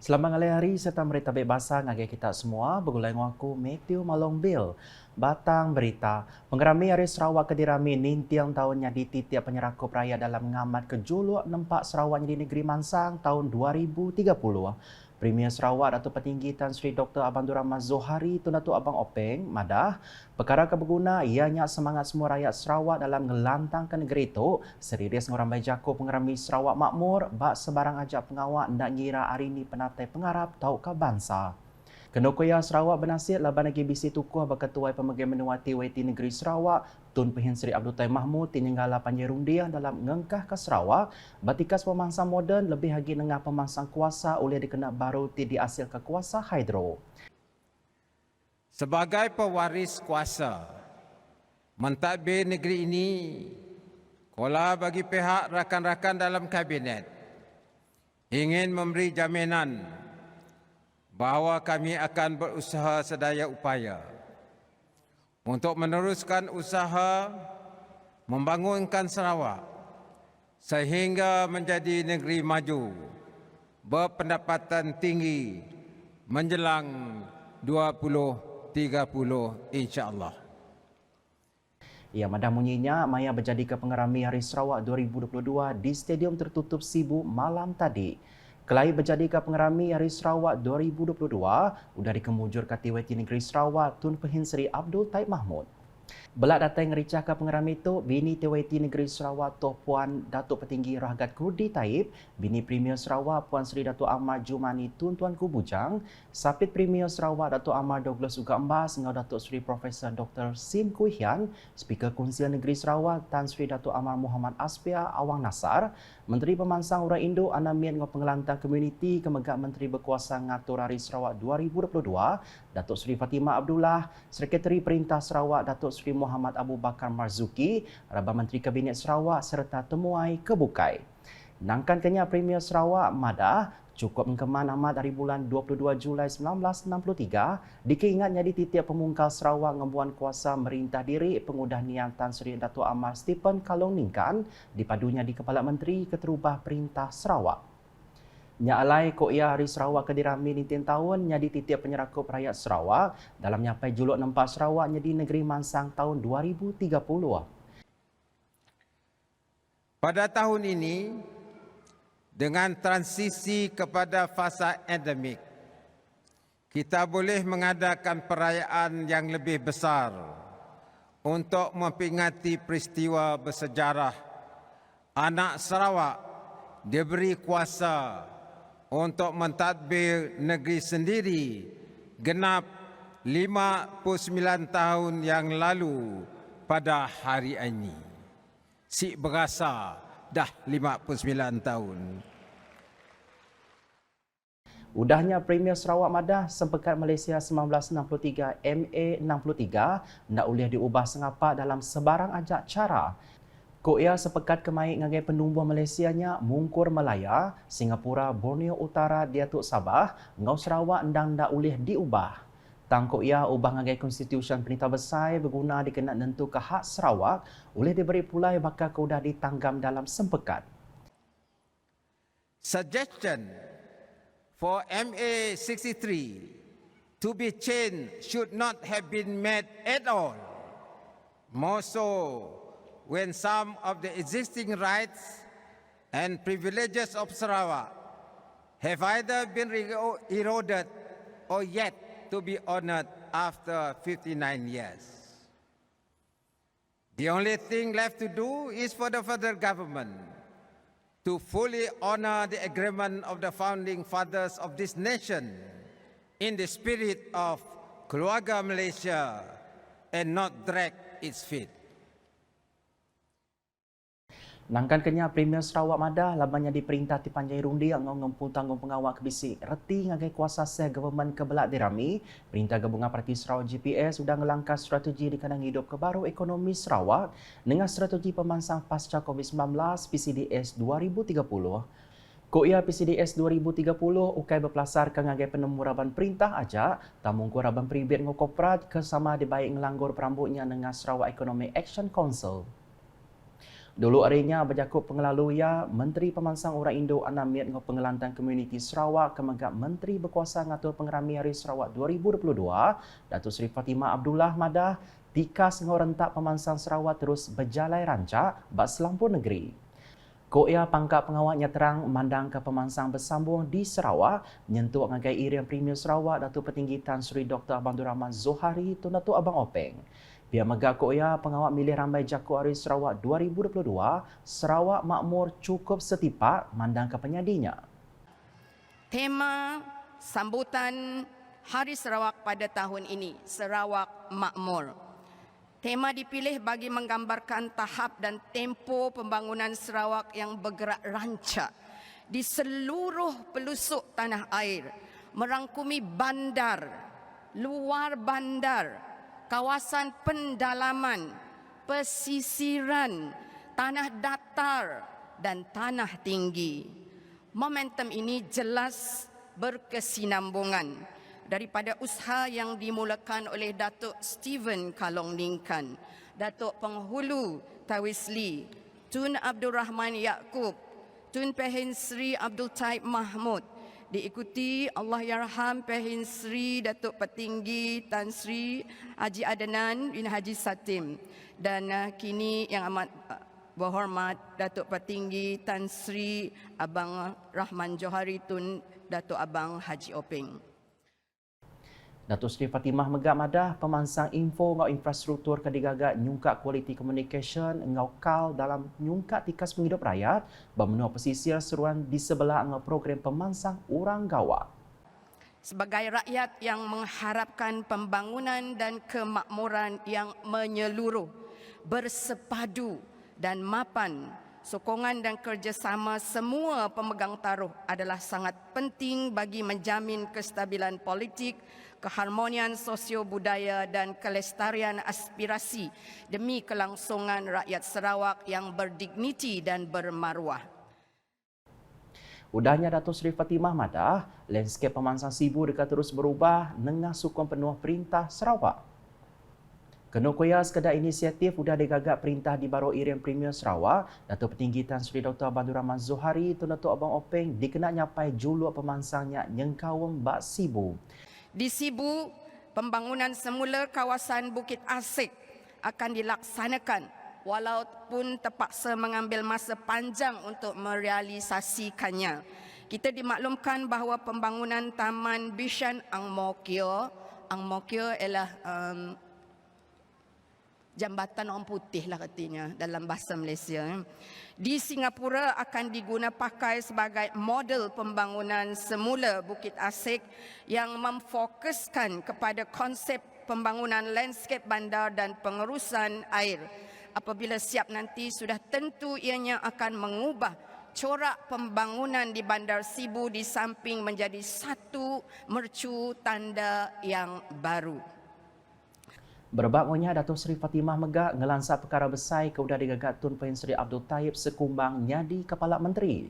Selamat ngalai hari serta merita baik bahasa ngagai kita semua. Begulai aku Matthew Malong Bill. Batang berita. Pengerami Hari Sarawak Kedirami nintiang tahunnya di titiap penyerakup raya dalam ngamat kejuluk nempak Sarawaknya di negeri Mansang tahun 2030. Premier Sarawak Datuk Petinggi Tan Sri Dr. Abang Rahman Zohari Tun Datuk Abang Openg madah perkara kebeguna ianya semangat semua rakyat Sarawak dalam ngelantangkan negeri itu serius ngorambai jako pengerami Sarawak makmur bak sebarang ajak pengawak ndak ngira hari ini penatai pengarap tau ke bangsa. Kenokoya Sarawak bernasib laban lagi bisi tukuh berketuai pemegang menua TYT Negeri Sarawak Tun Pehin Seri Abdul Tai Mahmud tinggala panjai rundiang dalam ngengkah ke Sarawak batikas pemangsang moden lebih lagi nengah pemangsang kuasa oleh dikena baru dihasil ke kuasa hidro. Sebagai pewaris kuasa mentadbir negeri ini, kola bagi pihak rakan-rakan dalam kabinet ingin memberi jaminan bahawa kami akan berusaha sedaya upaya untuk meneruskan usaha membangunkan Sarawak sehingga menjadi negeri maju berpendapatan tinggi menjelang 2030 insya-Allah. Ia madah munyinya Maya berjadi ke pengerami Hari Sarawak 2022 di Stadium Tertutup Sibu malam tadi. Kelai berjadi ke pengerami Hari Sarawak 2022 sudah dikemujur ke TYT Negeri Sarawak Tun Pehin Seri Abdul Tai Mahmud. Belak datang ngericah ke pengerami itu, bini TYT Negeri Sarawak Tuan Puan Datuk Petinggi Rahgat Kurdi Taib, bini Premier Sarawak Puan Seri Datuk Ahmad Jumani Tun Tuanku Bujang, Sapit Premier Sarawak Datuk Ahmad Douglas Uga Embas, ngau Datuk Seri Profesor Dr. Sim Kuihian, Speaker Konsil Negeri Sarawak Tan Sri Datuk Ahmad Muhammad Aspia Awang Nasar, Menteri Pemansang Orang Indo Anamien ngau Pengelantang Komuniti Kemegak Menteri Berkuasa Ngatur Hari Sarawak 2022, Datuk Seri Fatimah Abdullah, Sekretari Perintah Sarawak Datuk Seri Muhammad Abu Bakar Marzuki, Rabah Menteri Kabinet Sarawak serta temuai kebukai. Nangkan kenya Premier Sarawak madah cukup mengkeman amat dari bulan 22 Julai 1963 dikeingatnya di titiap pemungkal Sarawak ngembuan kuasa merintah diri pengudah nian Tan Sri Datuk Amar Stephen Kalong Ningkan dipadunya di Kepala Menteri Keterubah Perintah Sarawak. Nya alai ko ia Hari Sarawak Kedirami nintin tahun nya di titiap penyerakup rakyat Sarawak dalam nyampai juluk nempak Sarawaknya di negeri Mansang tahun 2030. Pada tahun ini, dengan transisi kepada fasa endemik, kita boleh mengadakan perayaan yang lebih besar untuk memperingati peristiwa bersejarah anak Sarawak diberi kuasa untuk mentadbir negeri sendiri genap 59 tahun yang lalu pada hari ini. Si berasa dah 59 tahun. Udahnya Premier Sarawak madah Sempekat Malaysia 1963 MA 63 nak boleh diubah sengapa dalam sebarang ajak cara. Ko ia sepekat kemai ngagai penumbuh Malaysianya Mungkur Malaya, Singapura, Borneo Utara, Datuk Sabah, ngau Sarawak ndang ndak boleh diubah. Tang ko ia ubah ngagai konstitusi Perintah Besar berguna dikena nentu ke hak Sarawak, boleh diberi pulai bakal ko dah ditanggam dalam sempekat. Suggestion for MA 63 to be changed should not have been made at all. More so when some of the existing rights and privileges of Sarawak have either been eroded or yet to be honored after 59 years. The only thing left to do is for the federal government to fully honor the agreement of the founding fathers of this nation in the spirit of Keluarga Malaysia and not drag its feet. Nangkan kenya Premier Sarawak madah labannya diperintah ti panjai rundi ang ngempun tanggung pengawal kebisi reti ngagai kuasa seh government kebelak dirami Perintah Gabungan Parti Sarawak GPS sudah ngelangkah strategi di kanang hidup kebaru ekonomi Sarawak dengan strategi pemansang pasca COVID-19 PCDS 2030. Ko ia PCDS 2030 ukai berpelasar ke ngagai penemu perintah aja tamung ku raban peribet ngokoprat kesama dibaik ngelanggur perambutnya dengan Sarawak Economic Action Council. Dulu arinya berjakup pengelalu ya Menteri Pemansang Orang Indo Anamiat ngau pengelantan komuniti Sarawak kemegak Menteri Berkuasa ngatur pengerami Hari Sarawak 2022 Datuk Seri Fatimah Abdullah Madah tikas ngau rentak pemansang Sarawak terus berjalai rancak bak selampur negeri. Koya pangkat pengawalnya terang mandang ke pemansang bersambung di Sarawak nyentuh ngagai Irian Premier Sarawak Datuk Petinggi Tan Sri Dr. Abdul Rahman Zohari Tun Datuk Abang Openg. Pihak Megah Koya pengawal milih ramai Jaku Hari Sarawak 2022, Sarawak makmur cukup setipak mandang ke penyadinya. Tema sambutan Hari Sarawak pada tahun ini, Sarawak Makmur. Tema dipilih bagi menggambarkan tahap dan tempo pembangunan Sarawak yang bergerak rancak di seluruh pelusuk tanah air, merangkumi bandar, luar bandar, kawasan pendalaman, pesisiran, tanah datar dan tanah tinggi. Momentum ini jelas berkesinambungan daripada usaha yang dimulakan oleh Datuk Stephen Kalong Ningkan, Datuk Penghulu Tawisli, Tun Abdul Rahman Yaakob, Tun Pehin Sri Abdul Taib Mahmud, diikuti Allahyarham Pehin Sri Datuk Petinggi Tan Sri Haji Adnan bin Haji Satim, dan kini yang amat berhormat Datuk Petinggi Tan Sri Abang Rahman Johari Tun Datuk Abang Haji Openg. Datuk Seri Fatimah Megak Madah pemansang info ngau infrastruktur kedigagak nyungkak quality communication ngau kal dalam nyungkak tikas penghidup rakyat bermenua pesisir seruan di sebelah ngau program pemansang orang Gawak. Sebagai rakyat yang mengharapkan pembangunan dan kemakmuran yang menyeluruh, bersepadu dan mapan, sokongan dan kerjasama semua pemegang taruh adalah sangat penting bagi menjamin kestabilan politik, keharmonian sosio-budaya dan kelestarian aspirasi demi kelangsungan rakyat Sarawak yang berdigniti dan bermaruah. Udahnya Datuk Seri Fatimah Madah, landscape pemansang Sibu dekat terus berubah nengah sukong penuh perintah Sarawak. Kena koya sekadar inisiatif udah digagak perintah di Baro Irian Premier Sarawak, Datuk Petinggi Tan Sri Dr. Abdul Rahman Zohari Tun Datuk Abang Openg dikenal nyapai juluk pemansangnya nyengkawang bak Sibu. Di Sibu, pembangunan semula kawasan Bukit Asik akan dilaksanakan walaupun terpaksa mengambil masa panjang untuk merealisasikannya. Kita dimaklumkan bahawa pembangunan Taman Bishan Ang Mo Kio ialah jambatan orang putih lah katanya dalam bahasa Malaysia. Di Singapura akan diguna pakai sebagai model pembangunan semula Bukit Asik yang memfokuskan kepada konsep pembangunan landscape bandar dan pengurusan air. Apabila siap nanti sudah tentu ianya akan mengubah corak pembangunan di Bandar Sibu di samping menjadi satu mercu tanda yang baru. Berbaknya Datuk Seri Fatimah Megak ngelansa perkara besar ke udah digagak Tun Pehin Sri Abdul Taib sekumbang nyadi Kepala Menteri.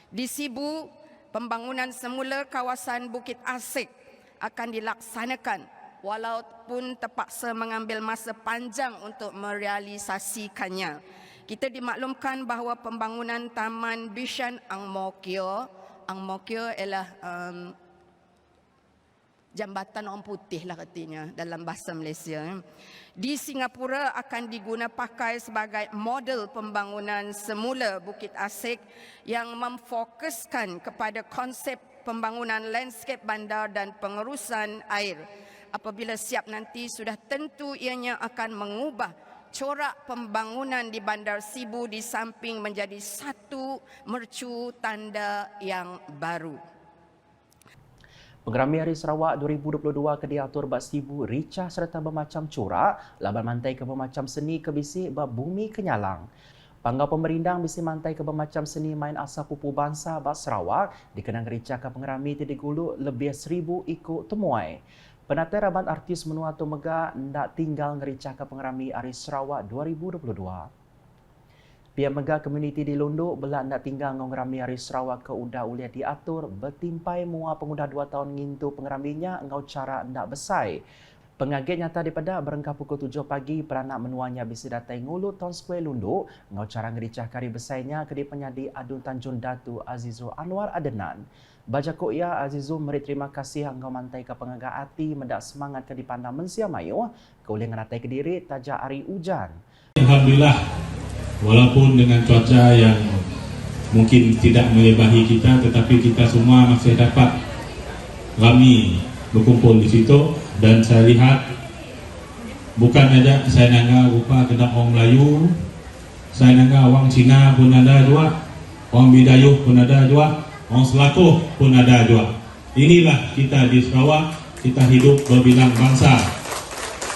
Di Sibu, pembangunan semula kawasan Bukit Asik akan dilaksanakan walaupun terpaksa mengambil masa panjang untuk merealisasikannya. Kita dimaklumkan bahawa pembangunan Taman Bishan Ang Mo Kio ialah jambatan orang putih lah katanya dalam bahasa Malaysia. Di Singapura akan diguna pakai sebagai model pembangunan semula Bukit Asik yang memfokuskan kepada konsep pembangunan landscape bandar dan pengurusan air. Apabila siap nanti sudah tentu ianya akan mengubah corak pembangunan di Bandar Sibu di samping menjadi satu mercu tanda yang baru. Pengerami Hari Sarawak 2022 ke diatur bak Sibu rica serta bermacam corak, laban mantai ke bermacam seni ke bisik bak bumi kenyalang. Panggau pemerindang bisi mantai ke bermacam seni main asal pupu bangsa bak Sarawak dikenang rica ke pengerami tidik gulu lebih 1,000 ikut temuai. Penatai rabat artis menua tu megak ndak tinggal ngerica ke pengerami Hari Sarawak 2022. Pihak Megah komuniti di Lunduk belak nak tinggal ngerami Hari Sarawak ke udah ulia diatur bertimpai mua pengudah 2 tahun ngintu pengeraminya ngau cara ndak besai. Pengagit nyata daripada berengkah pukul 7 pagi peranak menuanya bisa datai ngulu Town Square Lundu ngau cara ngericah kari besainya ke di penyadi Adun Tanjung Datu Azizul Anwar Adenan. Baca ko ia Azizul meri terima kasih ngau mantai ke pengagak hati mendak semangat ke di pandang mensia mayu ke ulih ngeratai ke diri tajak hari hujan. Alhamdulillah, walaupun dengan cuaca yang mungkin tidak melebahi kita, tetapi kita semua masih dapat ramai berkumpul di situ. Dan saya lihat bukan saja saya nangga rupa kena orang Melayu, saya nangga orang Cina pun ada juga, orang Bidayuh pun ada juga, orang Selakoh pun ada juga. Inilah kita di Sarawak, kita hidup berbilang bangsa,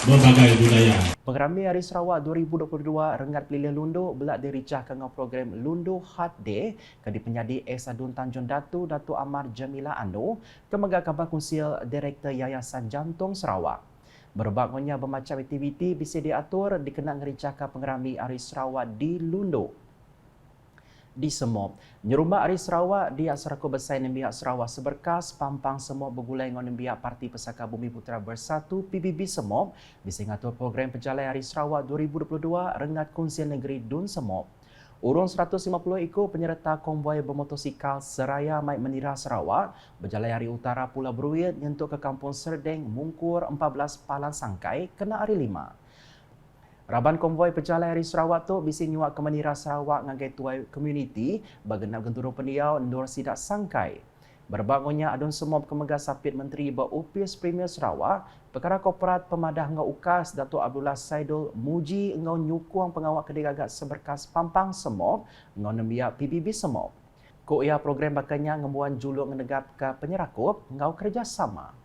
berbagai budaya. Pengerami Hari Sarawak 2022 rengat pilih Lundu belak diricah ke ngau program Lundu Heart Day ke di penyadi Ex Adun Tanjung Datu Datuk Amar Jamila Anu ke Megak Kabar Kunsil Direktur Yayasan Jantung Sarawak. Berbagai bermacam aktiviti bisa diatur dikenal ngericah ke pengerami Hari Sarawak di Lundu. Di Semop, nyerumah Hari Sarawak di Asrako Besar Nembiak Sarawak seberkas pampang Semop bergulai dengan Nembiak Parti Pesaka Bumi Putera Bersatu PBB Semop bisa ngatur program penjalai Hari Sarawak 2022 rengat Kunsian Negeri Dun Semop. Urung 150 ekor penyerta konvoi bermotosikal seraya Maik Menira Sarawak berjalai hari utara Pulau Beruit nyentuh ke Kampung Serdeng Mungkur 14 Palan Sangkai kena hari 5. Raban konvoi pejalai Hari Sarawak tu bisi nyuak ke Menira Sarawak ngagai tuai komuniti bagenap genturung pendiau Nur Sidak Sangkai. Berbangunnya adun semua kemegah sapit Menteri Berupis Premier Sarawak, perkara korporat pemadah ngau UKAS Datuk Abdullah Saidul muji ngau nyukuang pengawak kedai gagak seberkas pampang semop ngau nembiak PBB semop. Ko ia program bakanya ngembuan juluk ngenegap ke penyerakup ngau kerjasama.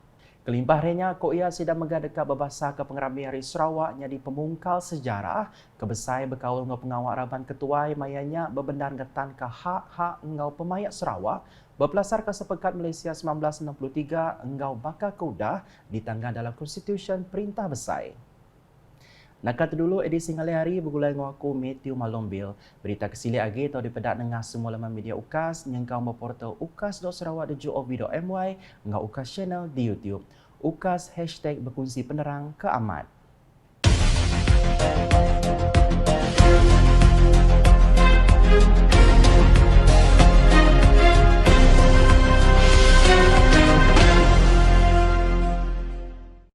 Kelimpah renya ko ia sidang megah dekat berbahasa ke pengerami Hari Sarawak jadi pemungkal sejarah kebesai berkaul ngau pengawak raban ketuai mayanya berbendar getan ke hak-hak ngau pemayak Sarawak berpelasar ke sepekat Malaysia 1963 ngau bakal keudah ditangga dalam konstitusi Perintah Besar. Nakat dulu edisi ngali hari bergulai ngau aku Matthew Malombil. Berita kesili agi atau dipedak dengan semua laman media UKAS yang kau portal ukas.sarawak.gov.my ngau UKAS channel di YouTube. UKAS #berkongsi penerang ke amat.